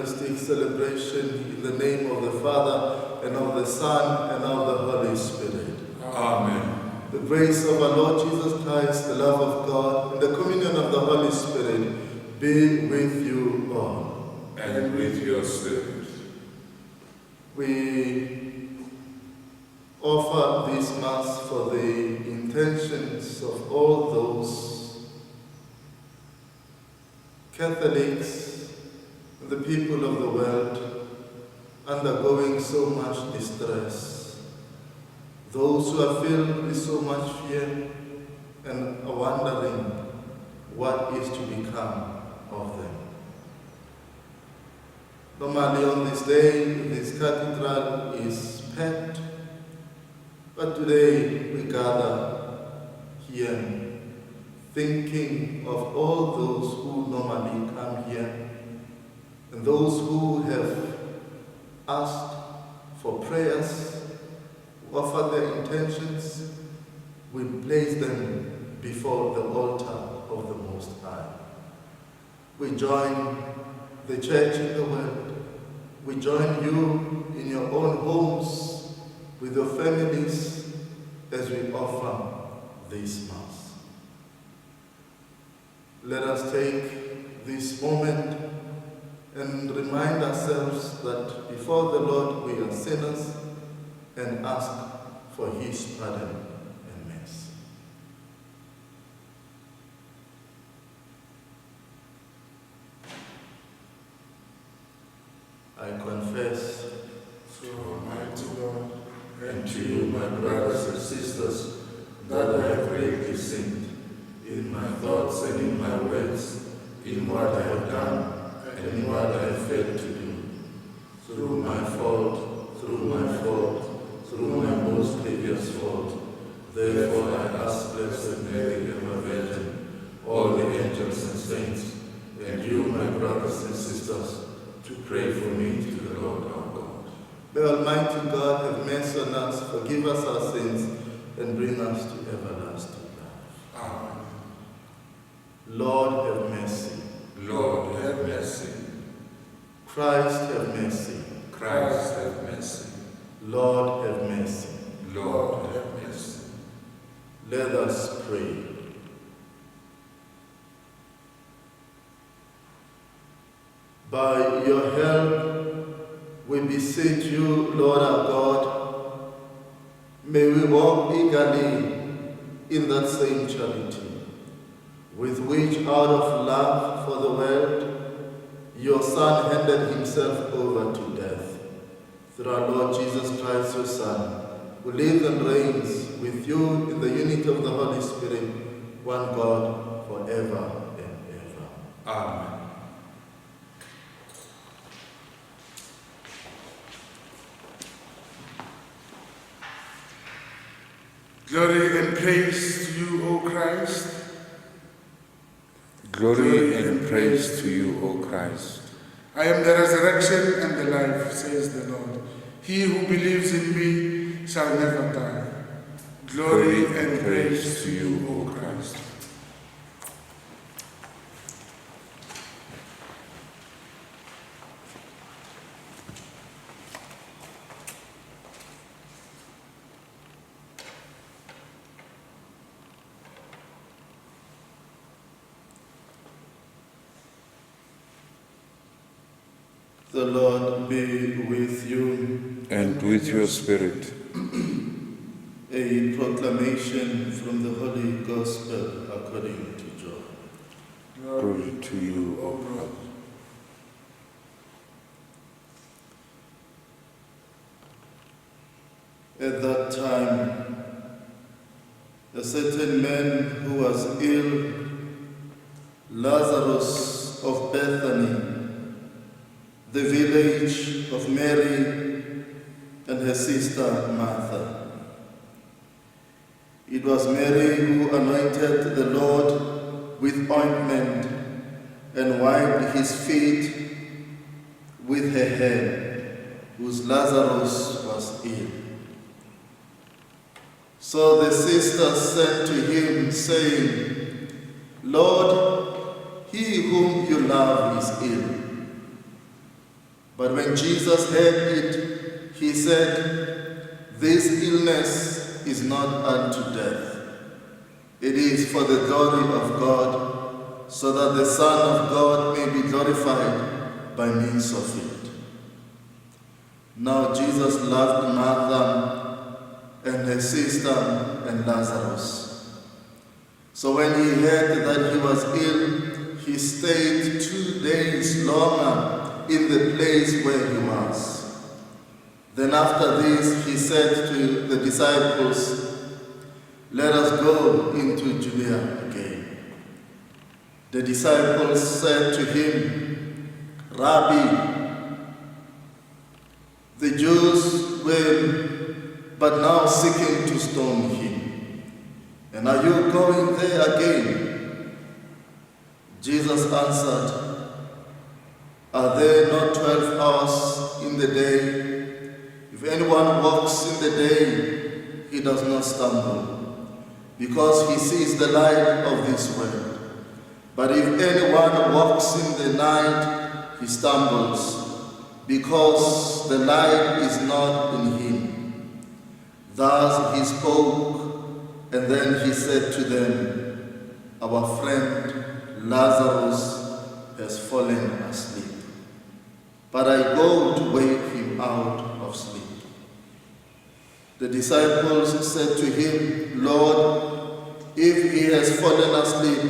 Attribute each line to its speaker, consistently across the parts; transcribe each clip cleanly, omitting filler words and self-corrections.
Speaker 1: Eucharistic celebration in the name of the Father, and of the Son, and of the Holy Spirit.
Speaker 2: Amen.
Speaker 1: The grace of our Lord Jesus Christ, the love of God, and the communion of the Holy Spirit be with you all.
Speaker 2: And with your spirit.
Speaker 1: We offer this Mass for the intentions of all those Catholics, the people of the world, undergoing so much distress, those who are filled with so much fear and are wondering what is to become of them. Normally on this day, this cathedral is packed, but today we gather here thinking of all those who normally come here and those who have asked for prayers, who offer their intentions. We place them before the altar of the Most High. We join the church in the world. We join you in your own homes with your families as we offer this Mass. Let us take this moment and remind ourselves that before the Lord we are sinners and ask for His pardon and mercy. I confess
Speaker 2: to Almighty God, and to you, my brothers and sisters, that I have greatly sinned in my thoughts and in my words, in what I have done and in what I have failed to do. Through my fault, through my most grievous fault. Therefore I ask Blessed Mary, ever Virgin, all the angels and saints, and you, my brothers and sisters, to pray for me to the Lord our God.
Speaker 1: May Almighty God have mercy on us, forgive us our sins, and bring us to everlasting life.
Speaker 2: Amen.
Speaker 1: Lord, have mercy.
Speaker 2: Lord, have mercy.
Speaker 1: Christ, have mercy.
Speaker 2: Christ, have mercy.
Speaker 1: Lord, have mercy.
Speaker 2: Lord, have mercy.
Speaker 1: Let us pray. By your help, we beseech you, Lord our God, may we walk eagerly in that same charity, with which, out of love for the world, your Son handed himself over to death. Through our Lord Jesus Christ, your Son, who lives and reigns with you in the unity of the Holy Spirit, one God, forever and ever.
Speaker 2: Amen. Glory and praise to you, O Christ.
Speaker 3: Glory and praise to you, O Christ.
Speaker 2: I am the resurrection and the life, says the Lord. He who believes in me shall never die. Glory and praise to you, O Christ.
Speaker 1: The Lord be with you.
Speaker 3: And with your spirit.
Speaker 1: A proclamation from the Holy Gospel according to John.
Speaker 3: Glory to you, O God.
Speaker 1: At that time, a certain man who was ill, Lazarus of Bethany, the village of Mary and her sister Martha. It was Mary who anointed the Lord with ointment and wiped his feet with her hair, whose Lazarus was ill. So the sisters said to him, saying, Lord, he whom you love is ill. But when Jesus heard it, he said, "This illness is not unto death. It is for the glory of God, so that the Son of God may be glorified by means of it." Now Jesus loved Martha and her sister and Lazarus. So when he heard that he was ill, he stayed 2 days longer in the place where he was. Then after this he said to the disciples, "Let us go into Judea again." The disciples said to him, "Rabbi," the Jews were but now seeking to stone him, "and are you going there again?" Jesus answered, "Are there not 12 hours in the day? If anyone walks in the day, he does not stumble, because he sees the light of this world. But if anyone walks in the night, he stumbles, because the light is not in him." Thus he spoke, and then he said to them, "Our friend Lazarus has fallen asleep, but I go to wake him out of sleep." The disciples said to him, "Lord, if he has fallen asleep,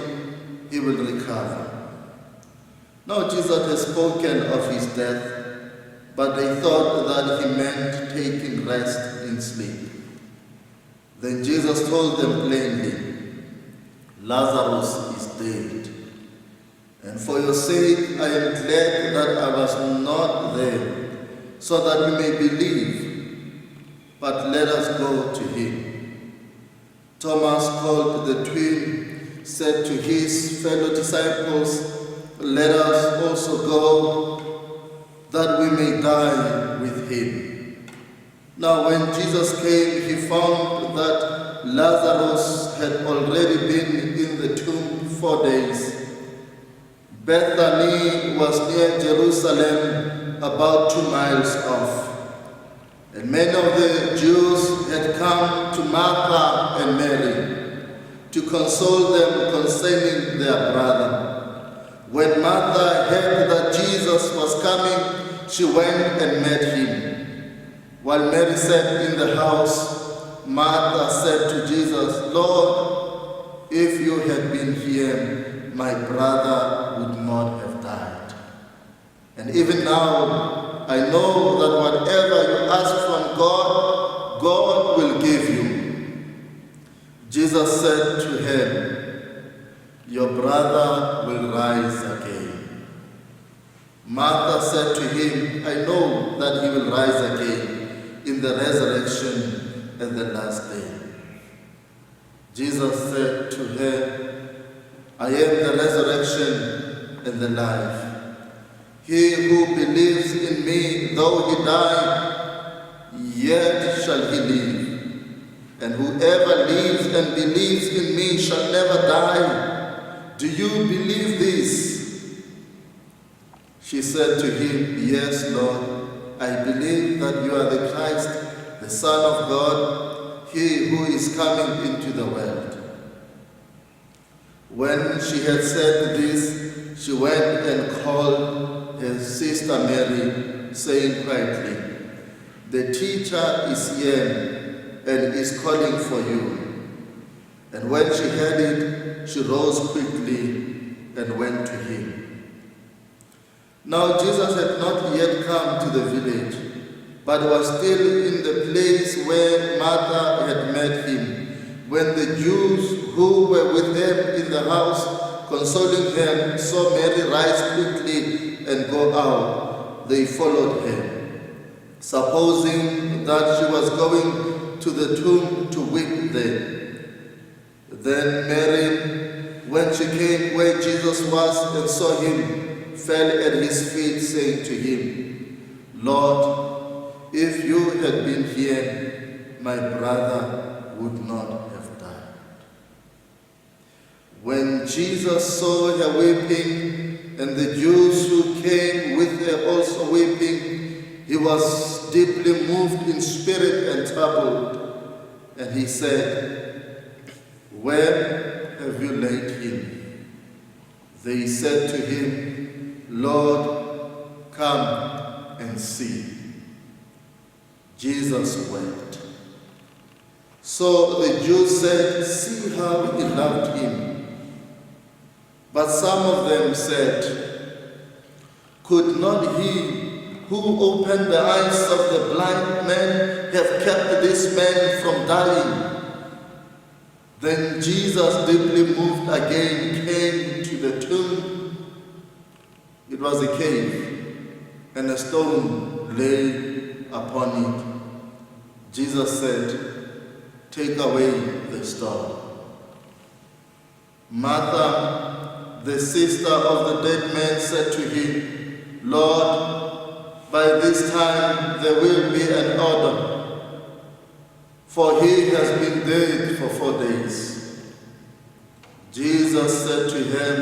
Speaker 1: he will recover." Now Jesus had spoken of his death, but they thought that he meant taking rest in sleep. Then Jesus told them plainly, "Lazarus is dead, and for your sake I am glad that I was not there, so that you may believe. But let us go to him." Thomas, called the twin, said to his fellow disciples, "Let us also go, that we may die with him." Now when Jesus came, he found that Lazarus had already been in the tomb 4 days. Bethany was near Jerusalem, about 2 miles off. And many of the Jews had come to Martha and Mary to console them concerning their brother. When Martha heard that Jesus was coming, she went and met him. While Mary sat in the house, Martha said to Jesus, "Lord, if you had been here, my brother would not have died. And even now, I know that whatever you ask from God, God will give you." Jesus said to her, "Your brother will rise again." Martha said to him, "I know that he will rise again in the resurrection at the last day." Jesus said to her, "I am the resurrection and the life. He who believes in me, though he die, yet shall he live. And whoever lives and believes in me shall never die. Do you believe this?" She said to him, "Yes, Lord, I believe that you are the Christ, the Son of God, he who is coming into the world." When she had said this, she went and called her sister Mary, saying quietly, "The teacher is here and is calling for you." And when she heard it, she rose quickly and went to him. Now Jesus had not yet come to the village, but was still in the place where Martha had met him, when the Jews who were with them in the house, consoling him, saw Mary rise quickly and go out. They followed her, supposing that she was going to the tomb to weep there. Then Mary, when she came where Jesus was and saw him, fell at his feet, saying to him, "Lord, if you had been here, my brother would not have died." When Jesus saw her weeping, and the Jews who came with her also weeping, was deeply moved in spirit and troubled, and he said, "Where have you laid him?" They said to him, "Lord, come and see." Jesus wept. So the Jews said, "See how he loved him." But some of them said, "Could not he who opened the eyes of the blind man have kept this man from dying?" Then Jesus, deeply moved again, came to the tomb. It was a cave, and a stone lay upon it. Jesus said, "Take away the stone." Martha, the sister of the dead man, said to him, "Lord, by this time there will be an odor, for he has been dead for 4 days." Jesus said to him,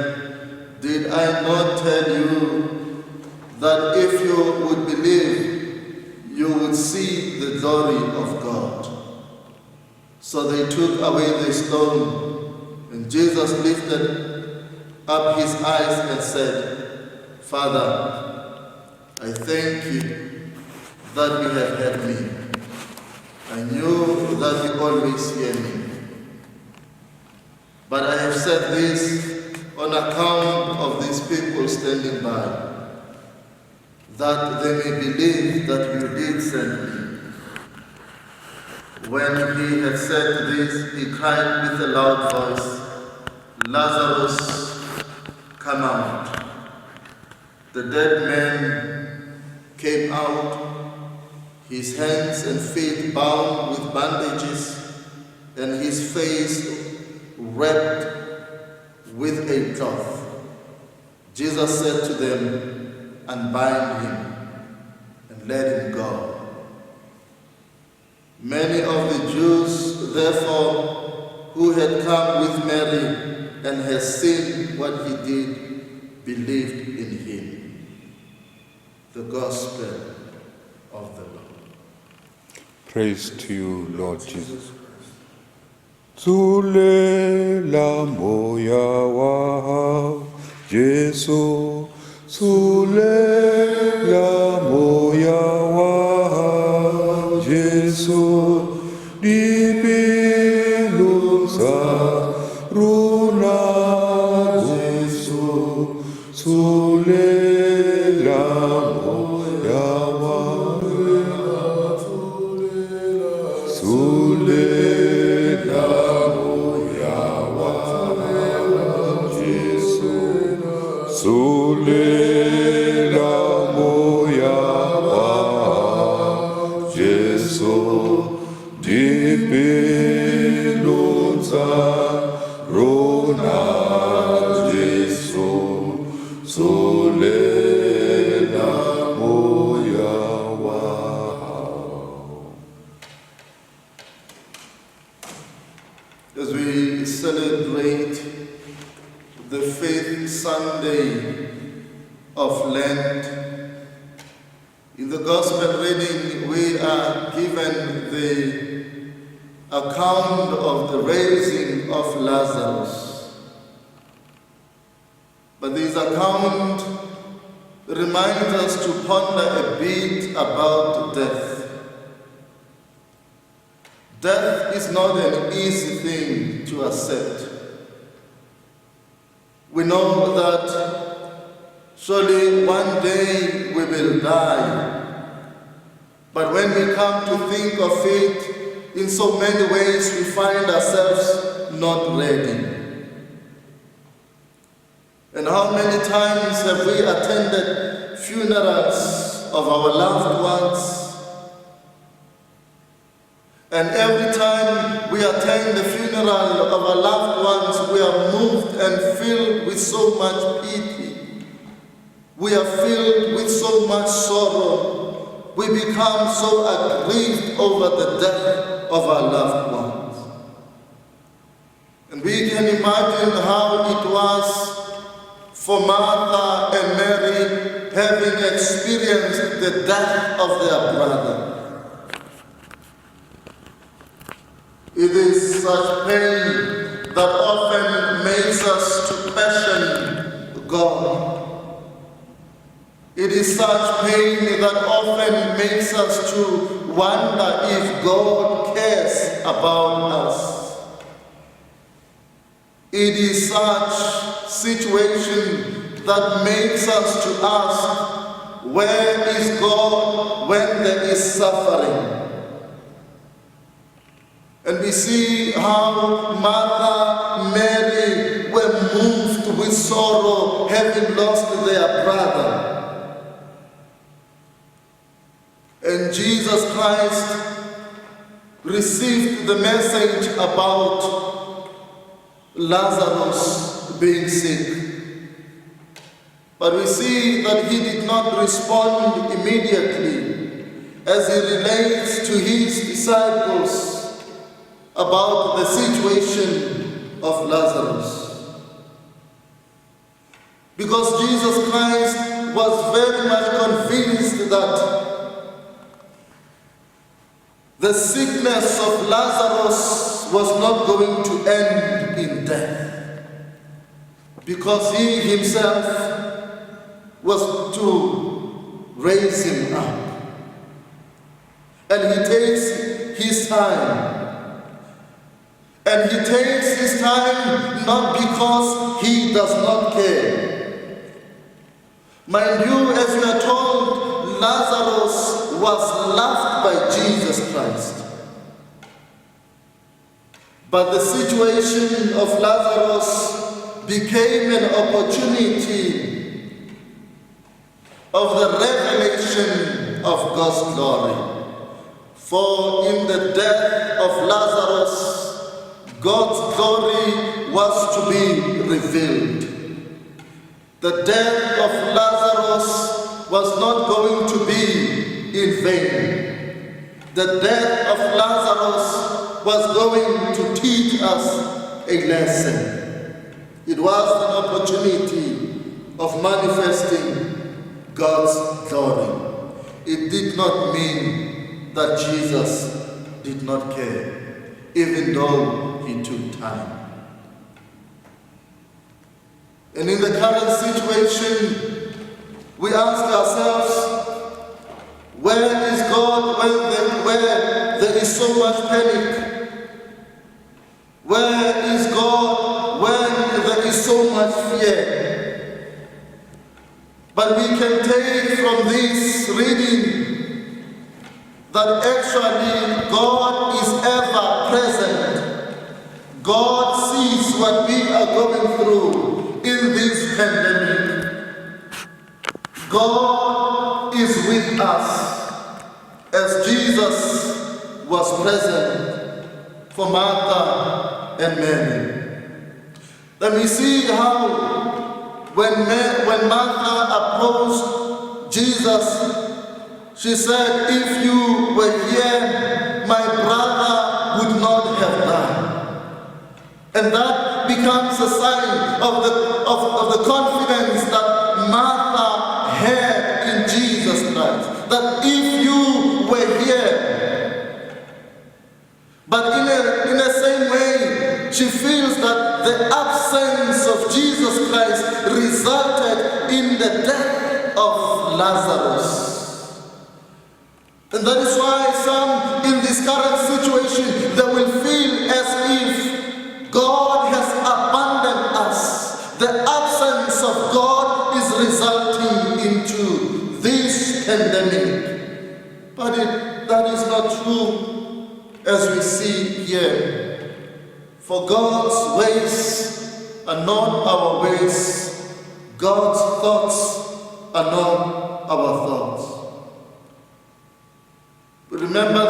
Speaker 1: "Did I not tell you that if you would believe, you would see the glory of God?" So they took away the stone, and Jesus lifted up his eyes and said, "Father, I thank you that you have heard me. I knew that you always hear me. But I have said this on account of these people standing by, that they may believe that you did send me." When he had said this, he cried with a loud voice, "Lazarus, come out." The dead man came out, his hands and feet bound with bandages, and his face wrapped with a cloth. Jesus said to them, "Unbind him and let him go." Many of the Jews, therefore, who had come with Mary and had seen what he did, believed in him. The Gospel of the Lord.
Speaker 3: Praise to you, Lord Jesus. Zulela moya wa Jesu, zulela moya wa Jesu, dibilusa runa Jesu, zulela moya wa zulela moya wa Jesu, zulela moya wa Jesu, dipilunza rona Jesu, zulela moya wa.
Speaker 1: As we celebrate the fifth Sunday of Lent, in the Gospel reading we are given the account of the raising of Lazarus. But this account reminds us to ponder a bit about death. Death is not an easy thing to accept. We know that surely one day we will die. But when we come to think of it, in so many ways we find ourselves not ready. And how many times have we attended funerals of our loved ones? And every time we attend the funeral of our loved ones, we are moved and filled with so much pity. We are filled with so much sorrow. We become so aggrieved over the death of our loved ones. And we can imagine how it was for Martha and Mary having experienced the death of their brother. It is such pain that often makes us to question God. It is such pain that often makes us to wonder if God cares about us. It is such situation that makes us to ask, where is God when there is suffering? And we see how Martha, Mary were moved with sorrow, having lost their brother. And Jesus Christ received the message about Lazarus being sick. But we see that he did not respond immediately as he relates to his disciples about the situation of Lazarus. Because Jesus Christ was very much convinced that the sickness of Lazarus was not going to end in death, because he himself was to raise him up. And he takes his time. And he takes his time not because he does not care. Mind you, as we are told, Lazarus was loved by Jesus Christ. But the situation of Lazarus became an opportunity of the revelation of God's glory. For in the death of Lazarus, God's glory was to be revealed. The death of Lazarus was not going to be in vain. The death of Lazarus was going to teach us a lesson. It was an opportunity of manifesting God's glory. It did not mean that Jesus did not care, even though he took time. And in the current situation, we ask ourselves, where is God where there is so much panic? Where is God when there is so much fear? But we can take from this reading that actually God is ever present. God sees what we are going through in this pandemic. God is with us as Jesus was present for Martha and Mary. Then we see how when Martha approached Jesus, she said, "If you were here, my brother would not have died." And that becomes a sign of the confidence that Martha had in Jesus Christ. That if you were here, but in the same way, she feels that the absence of Jesus Christ resulted in the death of Lazarus. And that is why some in this current situation, they will feel as if God has abandoned us. The absence of God is resulting into this pandemic. But that is not true, as we see here. For God's ways are not our ways. God's thoughts are not our thoughts. Remember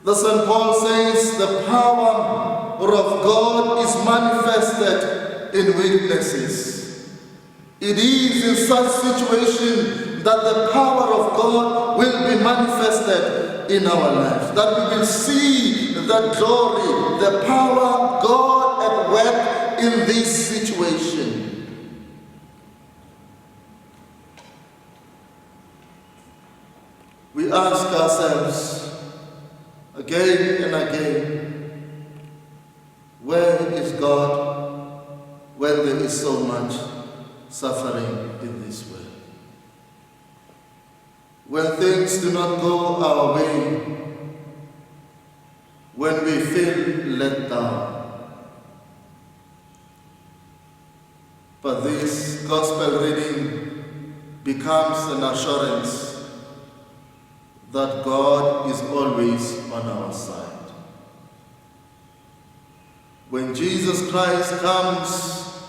Speaker 1: the St. Paul says the power of God is manifested in weaknesses. It is in such situation that the power of God will be manifested in our lives. That we will see the glory, the power of God at work in this situation. we ask ourselves again and again, where is God when there is so much suffering in this world? When things do not go our way, when we feel let down. But this gospel reading becomes an assurance that God is always on our side. When Jesus Christ comes,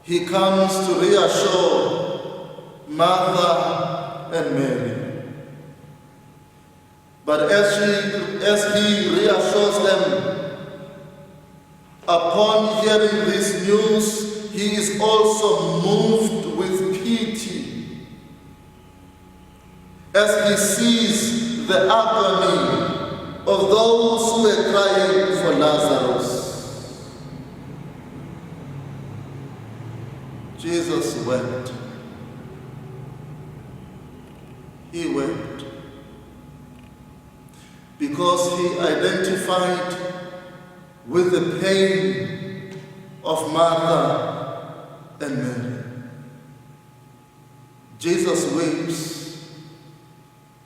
Speaker 1: he comes to reassure Martha and Mary. But as he reassures them, upon hearing this news, he is also moved with pity as he sees the agony of those who were crying for Lazarus. Jesus wept. He wept because he identified with the pain of Martha and Mary. Jesus weeps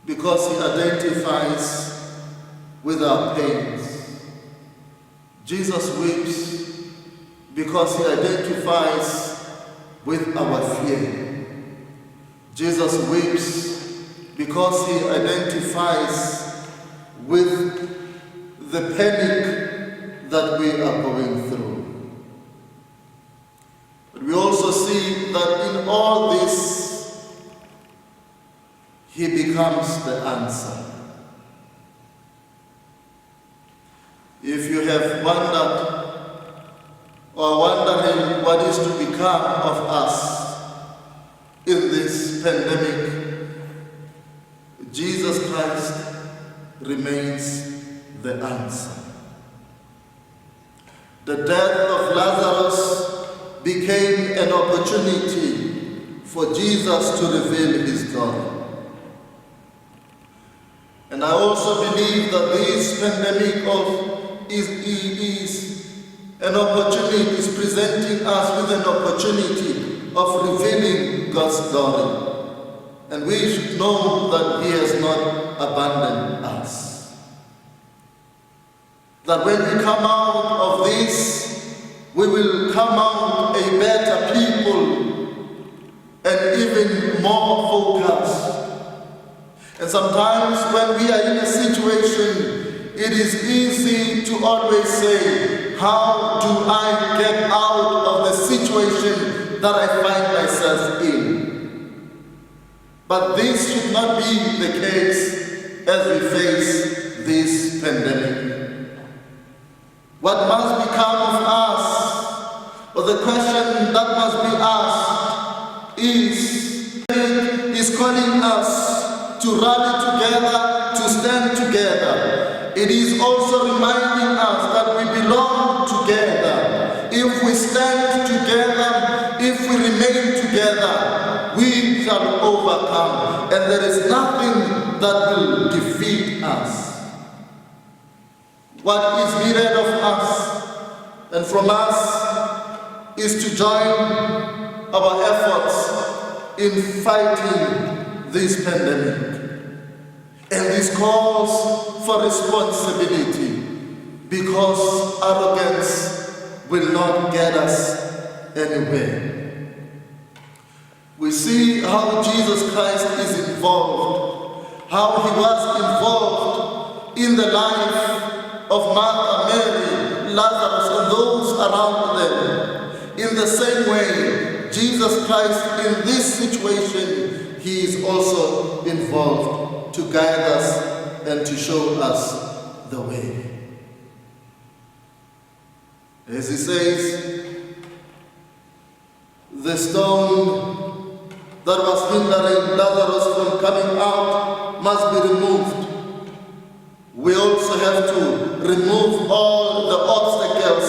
Speaker 1: because he identifies with our pains. Jesus weeps because he identifies with our fear. Jesus weeps because he identifies with the panic that we are going through. But we also see that in all this, he becomes the answer. If you have wondered or wondering what is to become of us in this pandemic, Jesus Christ remains the answer. The death of Lazarus became an opportunity for Jesus to reveal his glory. And I also believe that this pandemic is an opportunity, is presenting us with an opportunity of revealing God's glory. And we should know that he has not abandoned us. That when we come out of this, we will come out a better people and even more focused. And sometimes when we are in a situation, it is easy to always say, how do I get out of the situation that I find myself in? But this should not be the case as we face this pandemic. What must become of us, or the question that must be asked is calling us to rally together, to stand together. It is also reminding us that we belong together. If we stand together, if we remain together, we shall overcome. And there is nothing that will defeat us. What is needed of us and from us is to join our efforts in fighting this pandemic. And this calls for responsibility, because arrogance will not get us anywhere. We see how Jesus Christ is involved, how he was involved in the life of Martha, Mary, Lazarus, and those around them. In the same way, Jesus Christ, in this situation, he is also involved to guide us and to show us the way. As he says, the stone that was hindering Lazarus from coming out must be removed. We also have to remove all the obstacles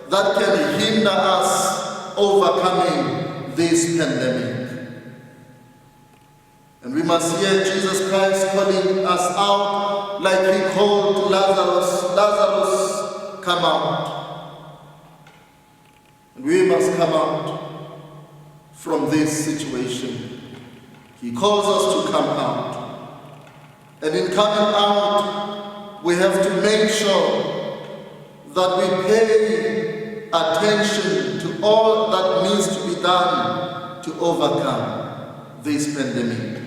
Speaker 1: that can hinder us overcoming this pandemic. And we must hear Jesus Christ calling us out like he called Lazarus, Lazarus, come out. And we must come out from this situation. He calls us to come out. And in coming out, we have to make sure that we pay attention to all that needs to be done to overcome this pandemic.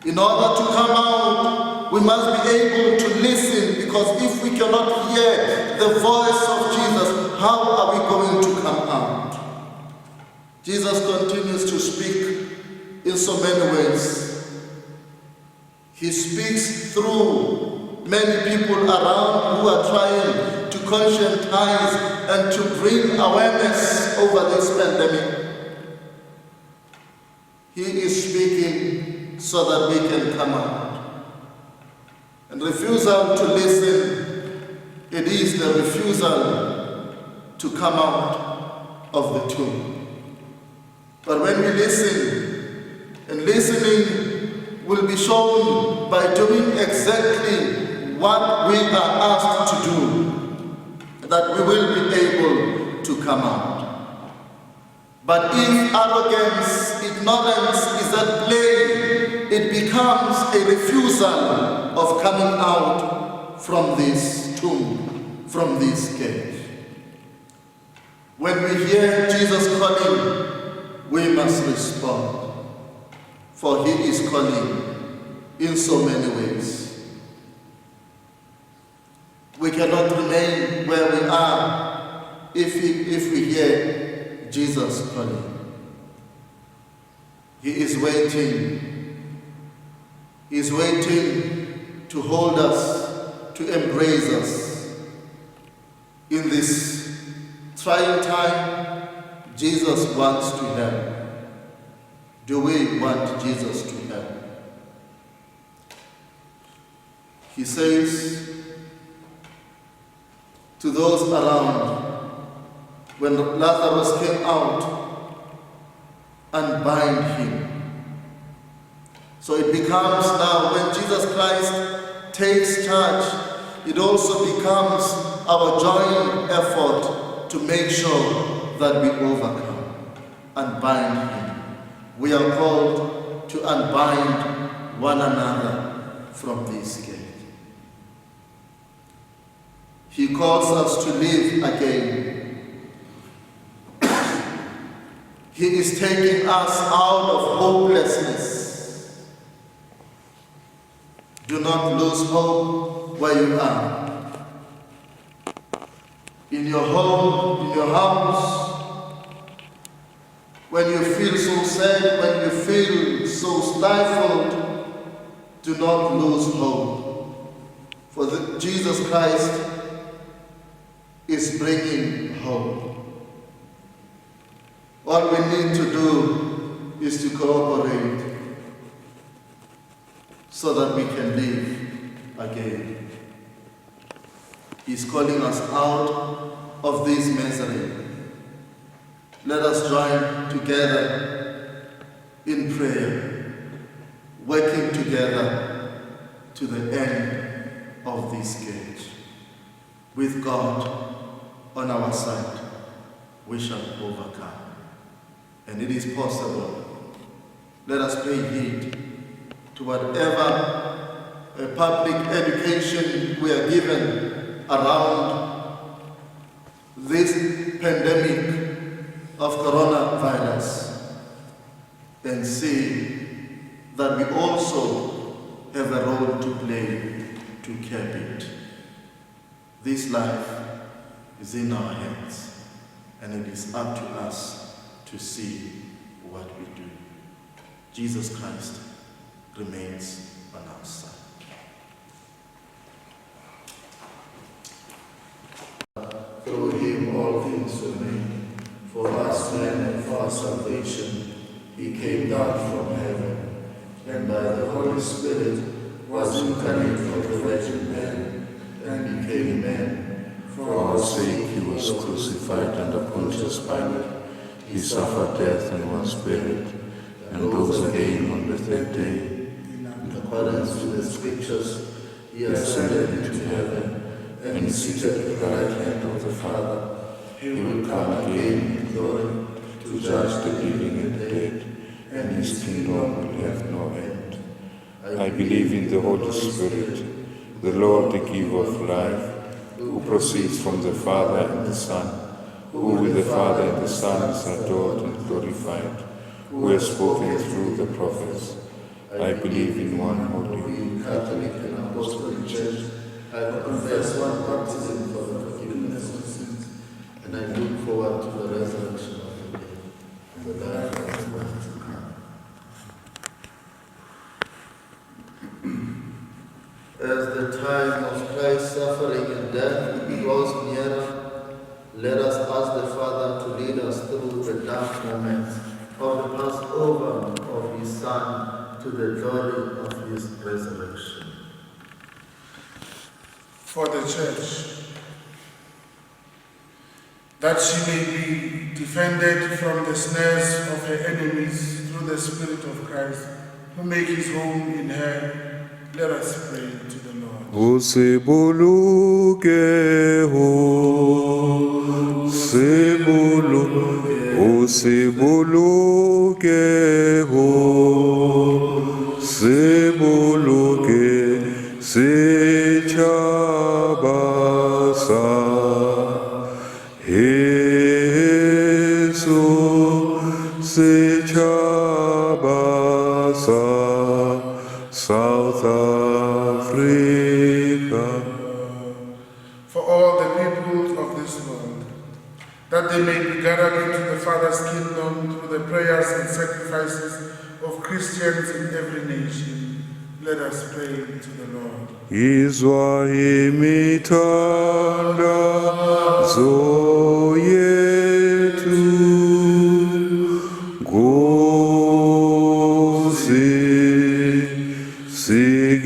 Speaker 1: In order to come out, we must be able to listen, because if we cannot hear the voice of Jesus, how are we going to come out? Jesus continues to speak in so many ways. He speaks through many people around who are trying to conscientize and to bring awareness over this pandemic. He is speaking so that we can come out. And refusal to listen, it is the refusal to come out of the tomb. But when we listen, and listening will be shown by doing exactly what we are asked to do, that we will be able to come out. But if arrogance, ignorance is at play, it becomes a refusal of coming out from this tomb, from this cave. When we hear Jesus calling, we must respond, for he is calling in so many ways. We cannot remain where we are if we hear Jesus calling. He is waiting. He is waiting to hold us, to embrace us. In this trying time, Jesus wants to help. Do we want Jesus to help? He says to those around, when Lazarus came out, unbind him. So it becomes now, when Jesus Christ takes charge, it also becomes our joint effort to make sure that we overcome, unbind him. We are called to unbind one another from this gate. He calls us to live again. He is taking us out of hopelessness. Do not lose hope where you are. In your home, in your house, when you feel so sad, when you feel so stifled, do not lose hope. For Jesus Christ is bringing hope. All we need to do is to cooperate so that we can live again. He's calling us out of this misery. Let us join together in prayer, working together to the end of this gate. With God on our side, we shall overcome. And it is possible. Let us pay heed to whatever public education we are given around this pandemic of coronavirus, and see that we also have a role to play to curb it. This life is in our hands, and it is up to us to see what we do. Jesus Christ remains on our side.
Speaker 2: Through him all things were made. For us men and for our salvation, he came down from heaven, and by the Holy Spirit was incarnate from the Virgin Mary, and became man.
Speaker 3: For our sake he was crucified under Pontius Pilate. He suffered death and was buried, and rose again on the third day.
Speaker 1: accordance with the scriptures, he ascended into heaven and is seated at the right hand of the Father. He will come again in glory to judge the living and the dead, and his kingdom will have no end.
Speaker 3: I believe in the Holy Spirit, the Lord, the giver of life, who proceeds from the Father and the Son, who with the Father and the Son is adored and glorified, who has spoken through the prophets. I believe in one holy,
Speaker 1: Catholic and Apostolic Church. I confess one baptism for the forgiveness of sins, and I look forward to the resurrection of the dead and the life of the world to come. As the time of Christ's suffering and death draws nearer, let us ask the Father to lead us through the dark moments of the Passover of His Son to the glory of His resurrection.
Speaker 4: For the Church, that she may be defended from the snares of her enemies through the Spirit of Christ, who make his home in her. Let us pray to the Lord.
Speaker 3: Usibuluke ho, usibuluke ho, sibuluke sichabasa, Yesu sichabasa, South Africa.
Speaker 4: For all the people of this world, that they may be gathered into the Father's kingdom through the prayers and sacrifices of Christians in every nation, let us pray to the Lord.
Speaker 3: Izwa imithandazo yethu, Nkosi sikelela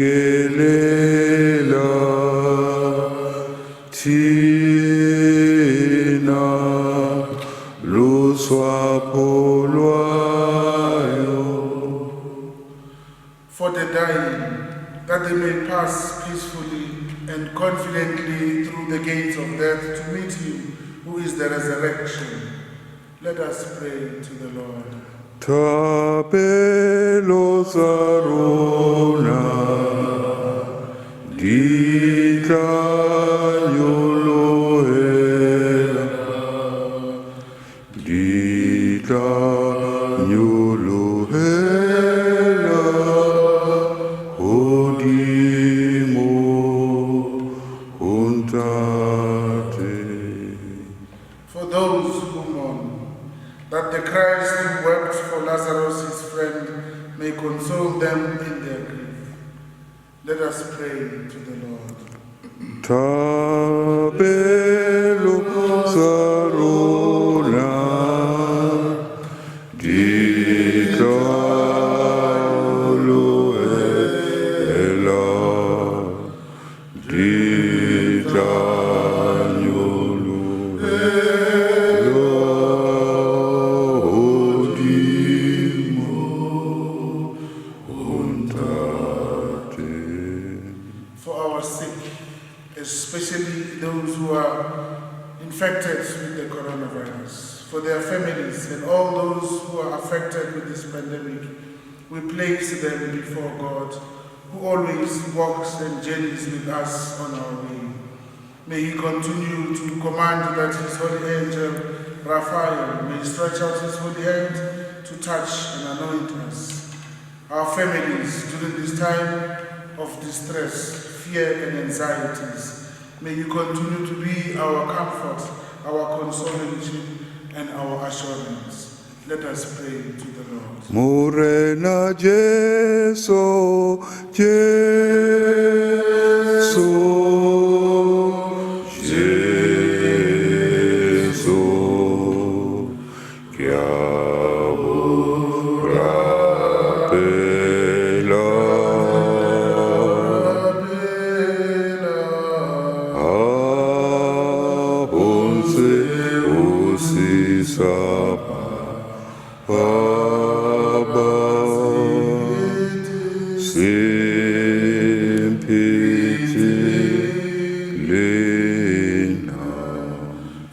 Speaker 3: thina lusapho lwayo.
Speaker 4: For the dying, that they may pass peacefully and confidently through the gates of death to meet you, who is the resurrection. Let us pray to the Lord.
Speaker 3: Tabelo zarona, dita nyulohela, dita nyulohela, odimo untate.
Speaker 4: For those who mourn, that the Christ who wept for Lazarus his friend may console them in their grief. Let us pray to the Lord.
Speaker 3: Tabelo zarona, dita nyulohela, dita nyulohela, odimo untate.
Speaker 4: For our sick, especially those who are infected with the coronavirus, for their families and all those who are affected with this pandemic, we place them before God, who always walks and journeys with us on our way. May He continue to command that His holy angel, Raphael, may stretch out His holy hand to touch and anoint us. Our families, during this time of distress, fear and anxieties, may you continue to be our comfort, our consolation, and our assurance. Let us pray to the Lord.
Speaker 3: Morena Jesu, Jesu, Jesu,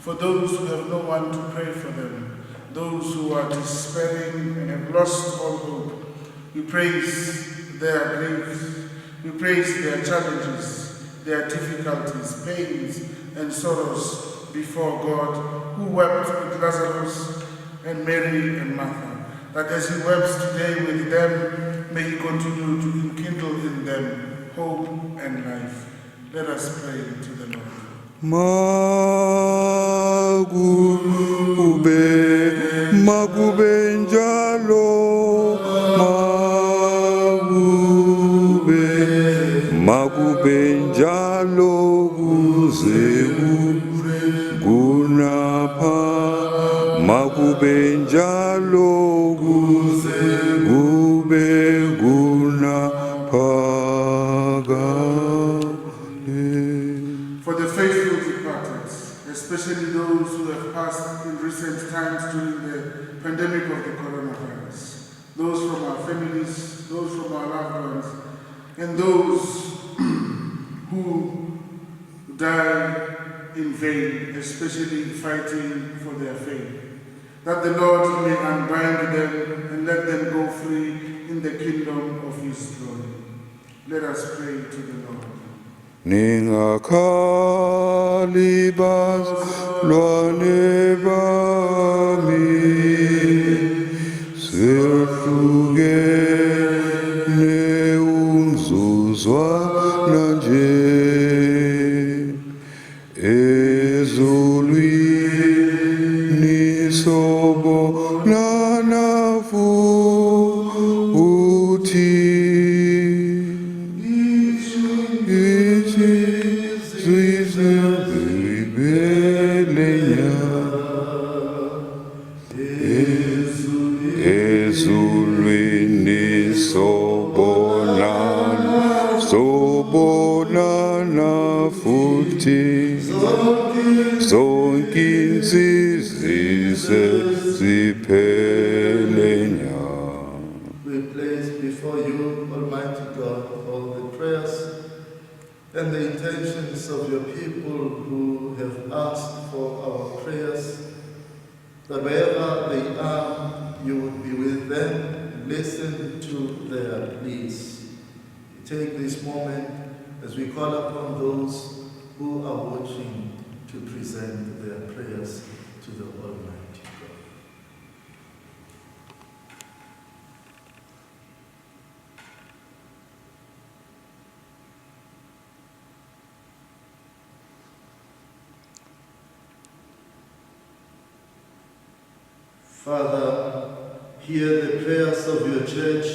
Speaker 4: For those who have no one to pray for them, those who are despairing and have lost all hope, we praise their griefs, we praise their challenges, their difficulties, pains, and sorrows before God, who wept with Lazarus and Mary and Martha, that as he wept today with them, may he continue to enkindle in them hope and life. Let us pray to the Lord.
Speaker 3: Magube njalo, magube njalo guzebu gunapa, magube njalo gube gunapa.
Speaker 4: For the faithful departed, especially those who have passed in recent times during the pandemic of the coronavirus, those from our families, those from our loved ones, and those who died in vain, especially fighting for their faith, that the Lord may unbind them and let them go free in the kingdom of his glory. Let us pray to the Lord.
Speaker 3: Ningakalibas lwane bami sehlukene umzuzwana nje ezulwini sobonana futhi. Ezulwini sobonana futhi zonke izizwe ziphele nya.
Speaker 1: We place before you, Almighty God, all the prayers and the intentions of your people who have asked for our prayers, that wherever they are, you would be with them, listen to their pleas. Take this moment as we call upon those who are watching to present their prayers to the Almighty God. Father, hear the prayers of your church.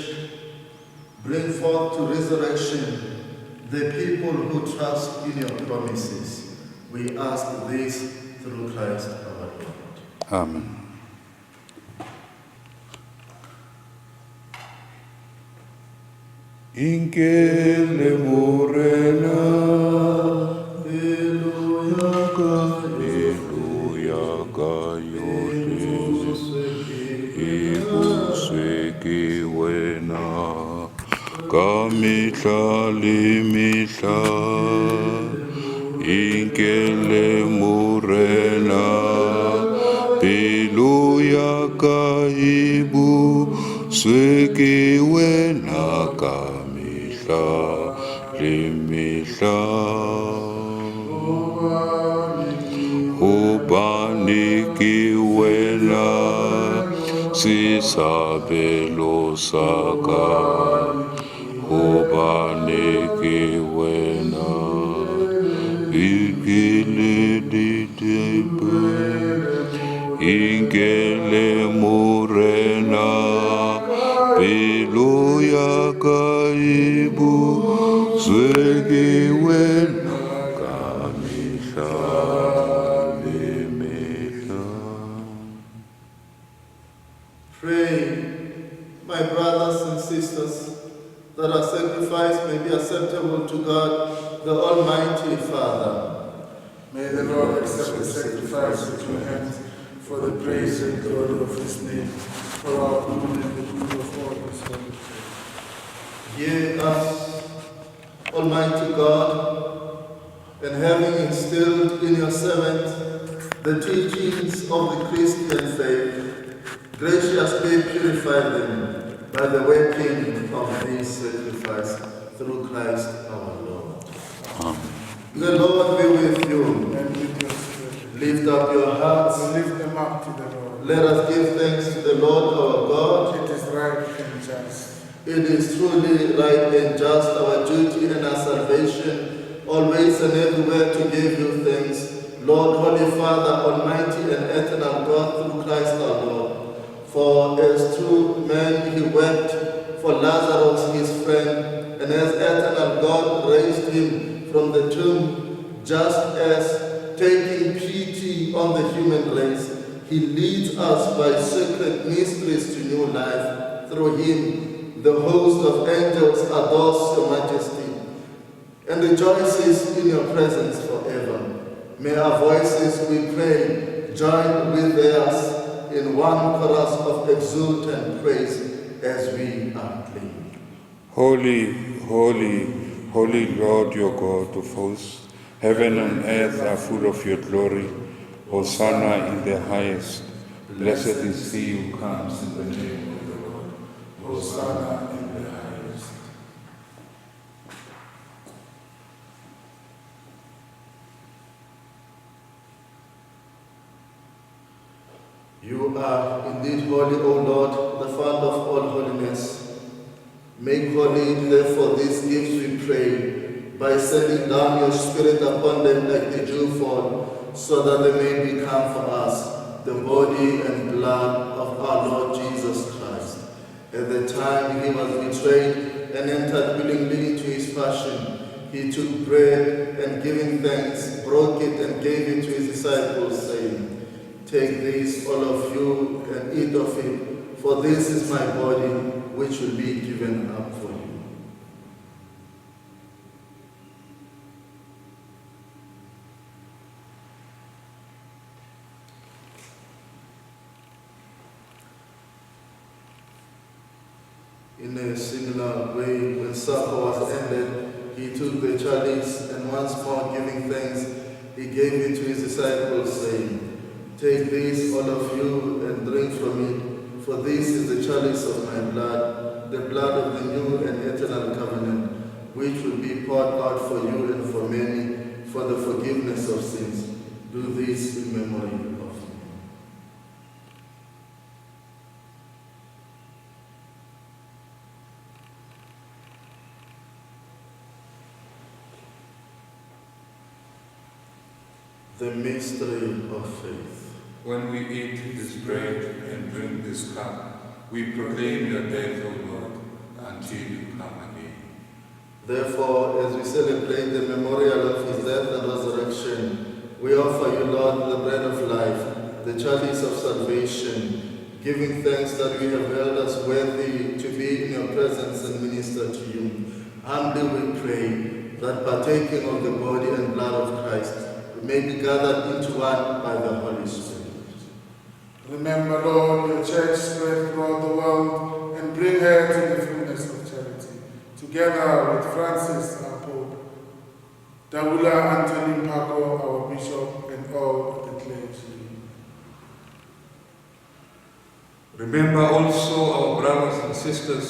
Speaker 1: Bring forth to resurrection the people who trust in your promises. We ask this through Christ our Lord.
Speaker 3: Amen. Inkele morena, Eluya kayole, ibusweki wena, kamihla limihla, inkele morena, Eluya kaibusweki wena kamihla limihla. Ubaniki wena sisabelo saka, ubaniki wena ikile ditepe, ingele murena pilo ya kaibu zwegi wena kamihla limihla.
Speaker 1: Pray, my brothers and sisters, that our sacrifice may be acceptable to God, the Almighty Father.
Speaker 4: May the Lord accept the sacrifice at your hands for the praise and glory of his name, for our good and the good of all his holy church.
Speaker 1: Hear us, Almighty God, and having instilled in your servant the teachings of the Christian faith, graciously purify them by the working of this sacrifice through Christ our Lord.
Speaker 3: Amen.
Speaker 1: The Lord be with you.
Speaker 4: And with your spirit.
Speaker 1: Lift up your hearts.
Speaker 4: Lift them up to the Lord.
Speaker 1: Let us give thanks to the Lord our God.
Speaker 4: It is right and just.
Speaker 1: It is truly right and just, our duty and our salvation, always and everywhere to give you thanks, Lord, Holy Father, Almighty and eternal God, through Christ our Lord. For as true man he wept for Lazarus his friend, and as eternal God raised him from the tomb, just as taking pity on the human race, he leads us by secret mysteries to new life. Through him, the host of angels adores your majesty and rejoices in your presence forever. May our voices, we pray, join with theirs in one chorus of exultant praise as we acclaim.
Speaker 3: Holy, holy, holy Lord, your God of hosts, heaven and earth are full of your glory. Hosanna in the highest. Blessed is he who comes in the name of the Lord. Hosanna in the highest.
Speaker 1: You are indeed holy, O Lord, the fount of all holiness. Make holy, therefore, these gifts, we pray, by sending down your Spirit upon them like the dewfall, so that they may become for us the body and blood of our Lord Jesus Christ. At the time he was betrayed and entered willingly into his passion, he took bread and giving thanks, broke it and gave it to his disciples, saying, "Take this, all of you, and eat of it, for this is my body, which will be given up for you." In a similar way, when supper was ended, he took the chalice, and once more giving thanks, he gave it to his disciples, saying, "Take this, all of you, and drink from it, for this is the chalice of my blood, the blood of the new and eternal covenant, which will be poured out for you and for many, for the forgiveness of sins. Do this in memory of me." The mystery of faith.
Speaker 3: When we eat this bread and drink this cup, we proclaim your death, O Lord, until you come again.
Speaker 1: Therefore, as we celebrate the memorial of his death and resurrection, we offer you, Lord, the bread of life, the chalice of salvation, giving thanks that we have held us worthy to be in your presence and minister to you. Humbly we pray that partaking of the body and blood of Christ, we may be gathered into one by the Holy Spirit.
Speaker 4: Remember, Lord, your church spread throughout the world and bring her to the fullness of charity, together with Francis, our Pope, Dawula Anthony Mpako, our Bishop, and all the clergy.
Speaker 3: Remember also our brothers and sisters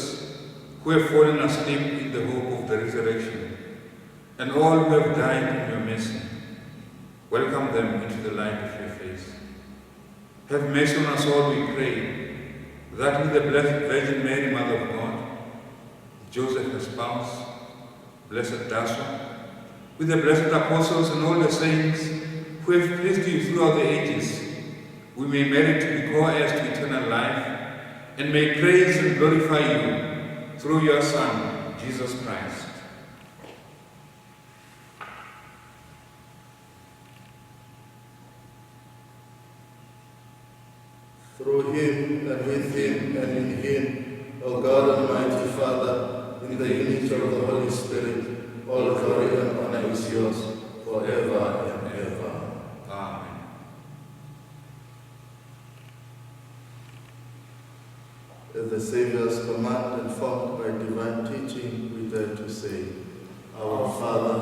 Speaker 3: who have fallen asleep in the hope of the resurrection, and all who have died in your mercy. Welcome them into the light of your face. Have mercy on us all, we pray, that with the Blessed Virgin Mary, Mother of God, Joseph her spouse, Blessed Dasso, with the blessed apostles and all the saints who have pleased you throughout the ages, we may merit to be co-heirs to eternal life, and may praise and glorify you through your Son, Jesus Christ.
Speaker 1: Through him, and with him, and in him, O God Almighty Father, in the unity of the Holy Spirit, all glory and honor is yours, forever and ever.
Speaker 3: Amen.
Speaker 1: As the Saviour's command, informed by divine teaching, declare to say, Our Father,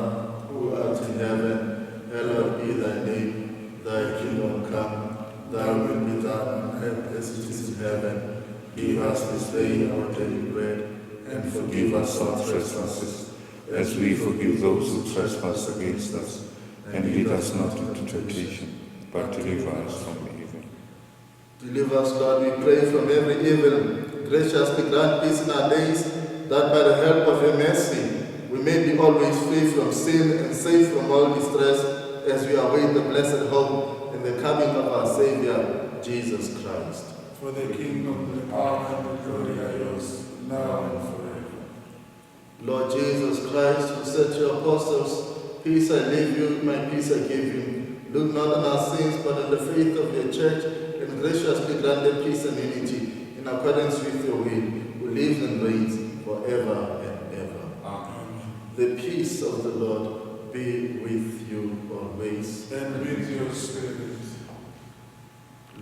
Speaker 1: who art in heaven, hallowed be thy name. Thy kingdom come, thy will be done on earth as it is in heaven. Give us this day our daily bread, and forgive us our trespasses,
Speaker 3: as we forgive those who trespass against us. And lead us not into temptation, but deliver us from evil.
Speaker 1: Deliver us, Lord, we pray, from every evil. Graciously grant peace in our days, that by the help of your mercy we may be always free from sin and safe from all distress, as we await the blessed hope and the coming of our Savior, Jesus Christ.
Speaker 4: For the kingdom, the power, and the glory are yours, now and forever.
Speaker 1: Lord Jesus Christ, who said to your apostles, Peace I leave you, my peace I give you. Look not on our sins, but on the faith of your church, and graciously grant them peace and unity, in accordance with your will, who lives and reigns forever and ever.
Speaker 4: Amen.
Speaker 1: The peace of the Lord be with you always.
Speaker 4: And with your spirit.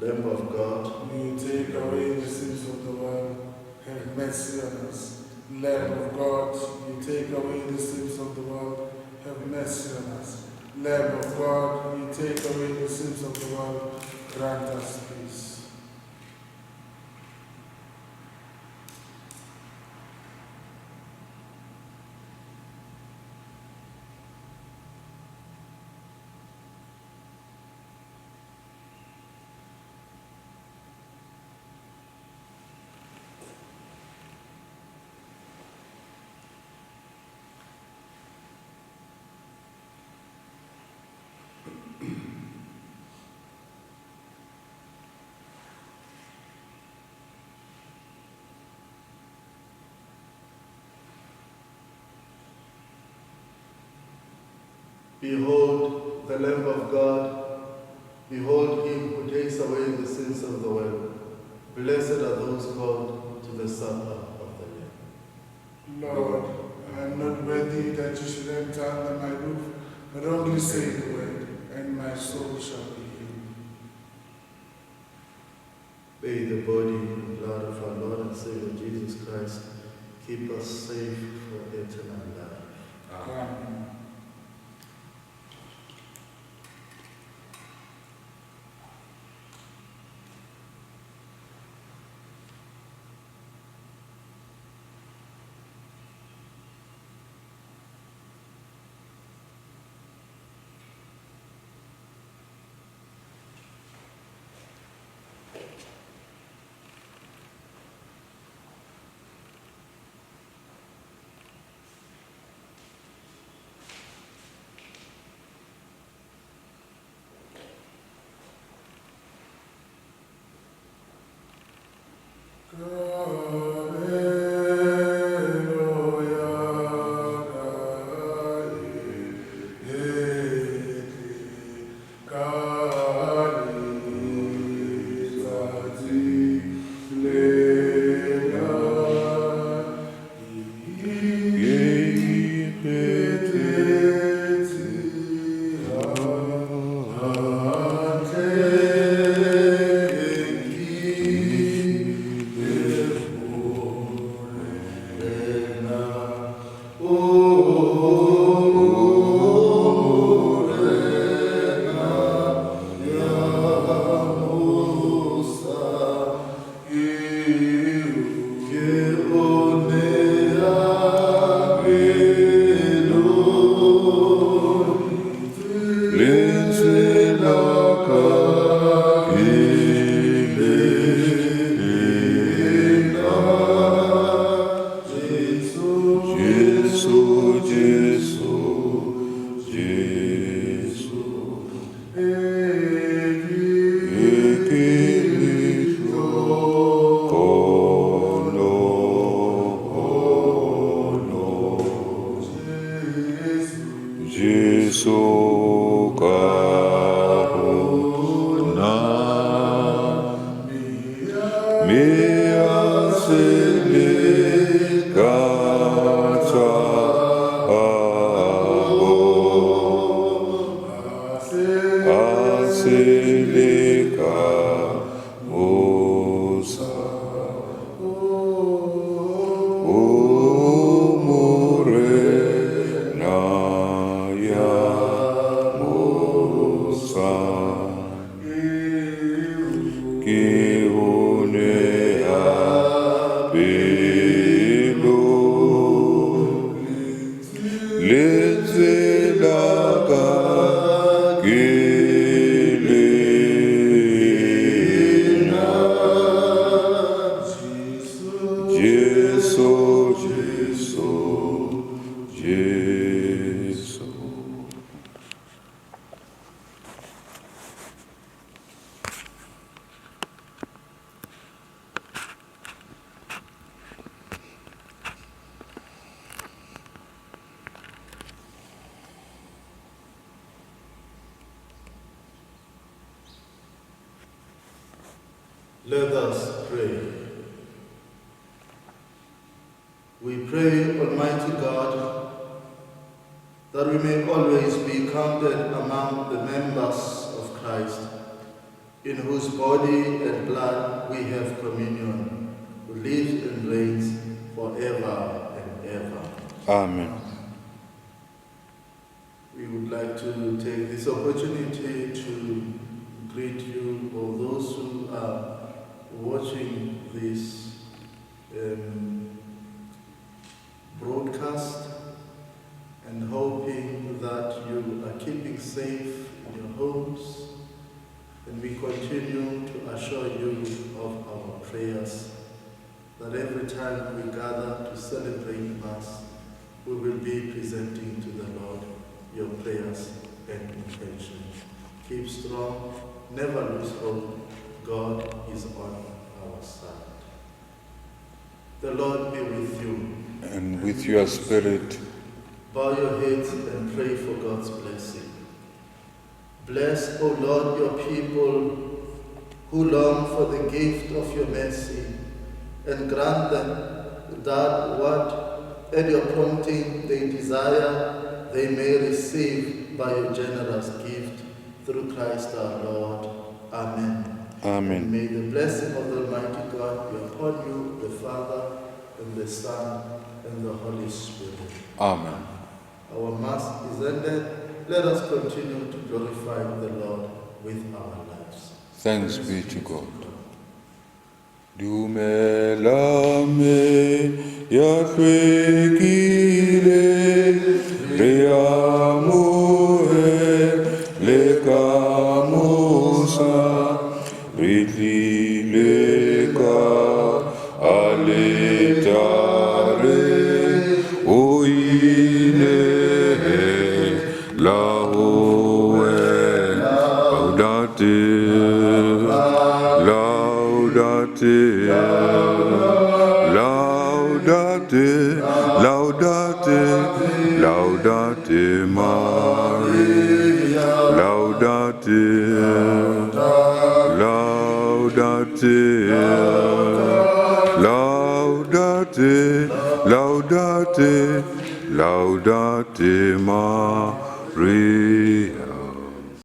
Speaker 1: Lamb of God,
Speaker 4: You take away the sins of the world, have mercy on us. Lamb of God, you take away the sins of the world, have mercy on us. Lamb of God, you take away the sins of the world, grant us peace.
Speaker 1: behold the Lamb of God, behold him who takes away the sins of the world. Blessed are those called to the supper of the Lamb.
Speaker 4: Lord, I am not worthy that you should enter under my roof, but only say the word, and my soul shall be healed.
Speaker 1: May the body and blood of our Lord and Savior Jesus Christ keep us safe for eternal life.
Speaker 4: Amen.
Speaker 3: O lenzela kakilina. Jesu, Jesu, Jesu.
Speaker 1: Let us pray. We pray, Almighty God, that we may always be counted among the members of Christ, in whose body and blood we have communion, who lives and reigns forever and ever.
Speaker 3: Amen.
Speaker 1: We would like to take this opportunity to greet you, all those who are watching this broadcast, and hoping that you are keeping safe in your homes, and we continue to assure you of our prayers, that every time we gather to celebrate Mass, we will be presenting to the Lord your prayers and intentions. Keep strong, never lose hope. God is on our side. The Lord be with you.
Speaker 3: And with your spirit.
Speaker 1: Bow your heads and pray for God's blessing. Bless, O Lord, your people who long for the gift of your mercy, and grant them that what at your prompting they desire, they may receive by your generous gift, through Christ our Lord. Amen.
Speaker 3: Amen.
Speaker 1: And may the blessing of the Almighty God be upon you, the Father, and the Son, and the Holy Spirit.
Speaker 3: Amen.
Speaker 1: Our Mass is ended. Let us continue to glorify the Lord with our lives.
Speaker 3: Thanks be to God. Dumelame yakwekile reamue lekamusa rilileka aletare oine laoe laudate laudate laudate laudate laudate Maria laudate laudate laudate laudate laudate Maria.